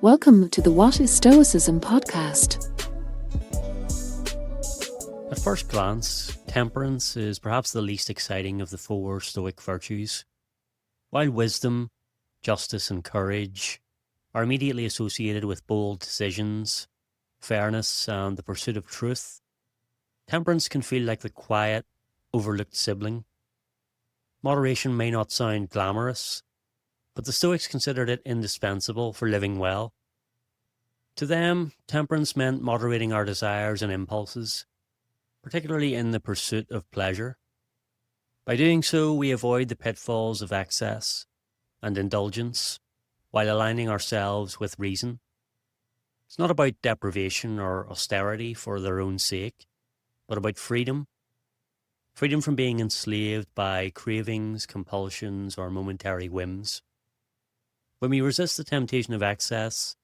Welcome to the What is Stoicism podcast. At first glance, temperance is perhaps the least exciting of the four Stoic virtues. While wisdom, justice and courage are immediately associated with bold decisions, fairness and the pursuit of truth, temperance can feel like the quiet, overlooked sibling. Moderation may not sound glamorous, but the Stoics considered it indispensable for living well. To them, temperance meant moderating our desires and impulses, particularly in the pursuit of pleasure. By doing so, we avoid the pitfalls of excess and indulgence while aligning ourselves with reason. It's not about deprivation or austerity for their own sake, but about freedom. Freedom from being enslaved by cravings, compulsions, or momentary whims. When we resist the temptation of excess,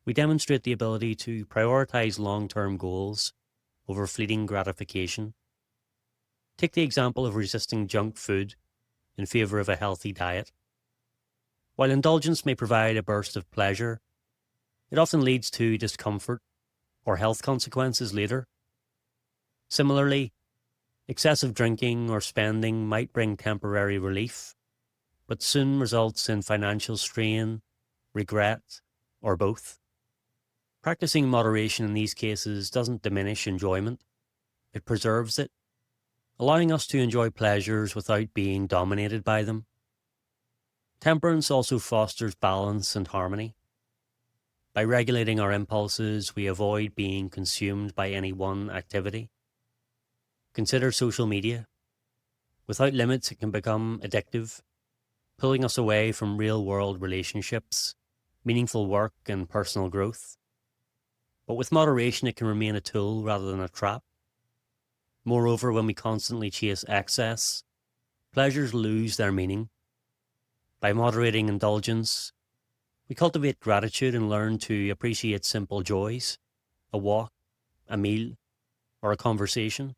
we demonstrate the ability to prioritize long-term goals over fleeting gratification. Take the example of resisting junk food in favor of a healthy diet. While indulgence may provide a burst of pleasure, it often leads to discomfort or health consequences later. Similarly, excessive drinking or spending might bring temporary relief, but soon results in financial strain, regret, or both. Practicing moderation in these cases doesn't diminish enjoyment, it preserves it, allowing us to enjoy pleasures without being dominated by them. Temperance also fosters balance and harmony. By regulating our impulses, we avoid being consumed by any one activity. Consider social media. Without limits, it can become addictive, pulling us away from real-world relationships, meaningful work, and personal growth. But with moderation, it can remain a tool rather than a trap. Moreover, when we constantly chase excess, pleasures lose their meaning. By moderating indulgence, we cultivate gratitude and learn to appreciate simple joys, a walk, a meal, or a conversation.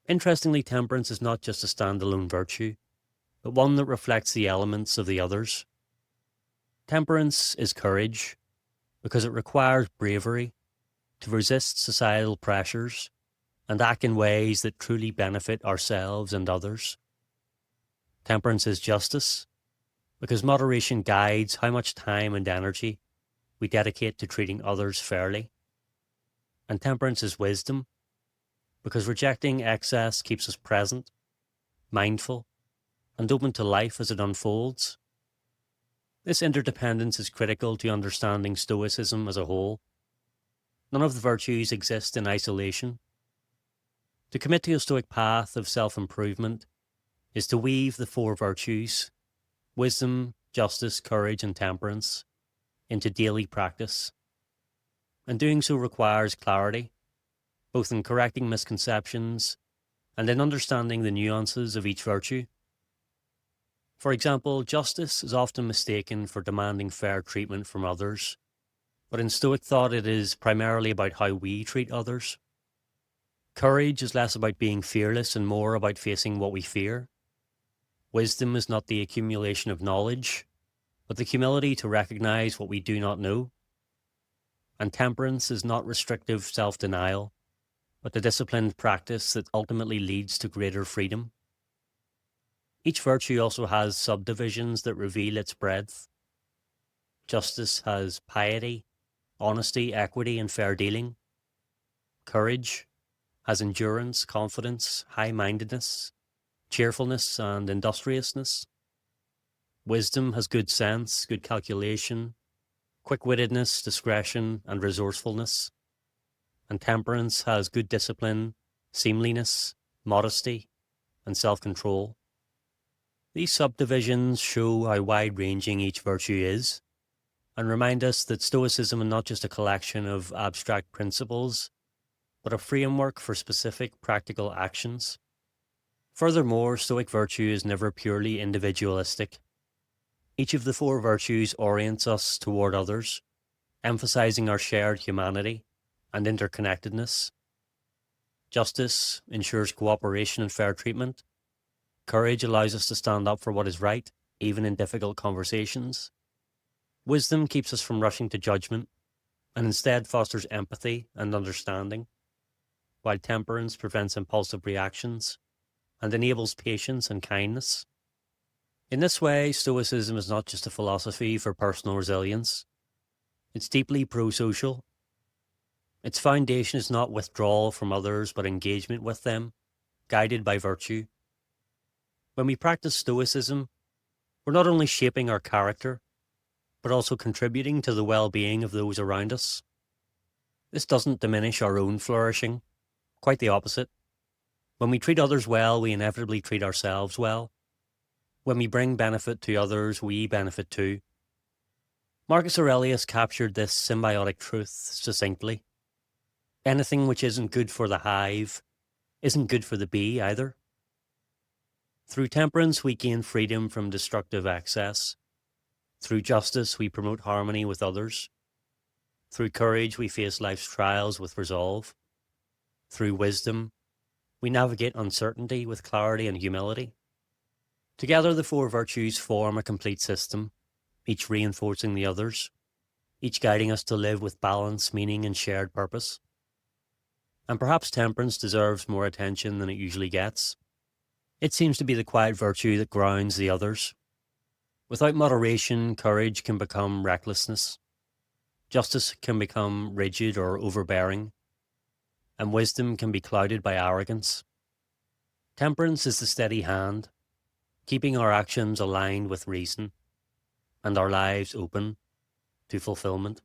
Interestingly, temperance is not just a standalone virtue, but one that reflects the elements of the others. Temperance is courage, because it requires bravery to resist societal pressures and act in ways that truly benefit ourselves and others. Temperance is justice, because moderation guides how much time and energy we dedicate to treating others fairly. And temperance is wisdom, because rejecting excess keeps us present, mindful, and open to life as it unfolds. This interdependence is critical to understanding Stoicism as a whole. None of the virtues exist in isolation. To commit to a Stoic path of self-improvement is to weave the four virtues, wisdom, justice, courage, and temperance, into daily practice. And doing so requires clarity, both in correcting misconceptions and in understanding the nuances of each virtue. For example, justice is often mistaken for demanding fair treatment from others, but in Stoic thought it is primarily about how we treat others. Courage is less about being fearless and more about facing what we fear. Wisdom is not the accumulation of knowledge, but the humility to recognize what we do not know. And temperance is not restrictive self-denial, but the disciplined practice that ultimately leads to greater freedom. Each virtue also has subdivisions that reveal its breadth. Justice has piety, honesty, equity, and fair dealing. Courage has endurance, confidence, high-mindedness, cheerfulness, and industriousness. Wisdom has good sense, good calculation, quick-wittedness, discretion, and resourcefulness. And temperance has good discipline, seemliness, modesty, and self-control. These subdivisions show how wide-ranging each virtue is, and remind us that Stoicism is not just a collection of abstract principles, but a framework for specific practical actions. Furthermore, Stoic virtue is never purely individualistic. Each of the four virtues orients us toward others, emphasizing our shared humanity and interconnectedness. Justice ensures cooperation and fair treatment. Courage allows us to stand up for what is right, even in difficult conversations. Wisdom keeps us from rushing to judgment and instead fosters empathy and understanding, while temperance prevents impulsive reactions and enables patience and kindness. In this way, Stoicism is not just a philosophy for personal resilience. It's deeply pro-social. Its foundation is not withdrawal from others, but engagement with them, guided by virtue. When we practice Stoicism, we're not only shaping our character, but also contributing to the well-being of those around us. This doesn't diminish our own flourishing, quite the opposite. When we treat others well, we inevitably treat ourselves well. When we bring benefit to others, we benefit too. Marcus Aurelius captured this symbiotic truth succinctly. Anything which isn't good for the hive isn't good for the bee either. Through temperance, we gain freedom from destructive excess. Through justice, we promote harmony with others. Through courage, we face life's trials with resolve. Through wisdom, we navigate uncertainty with clarity and humility. Together, the four virtues form a complete system, each reinforcing the others, each guiding us to live with balance, meaning, and shared purpose. And perhaps temperance deserves more attention than it usually gets. It seems to be the quiet virtue that grounds the others. Without moderation, courage can become recklessness. Justice can become rigid or overbearing, and wisdom can be clouded by arrogance. Temperance is the steady hand, keeping our actions aligned with reason and our lives open to fulfillment.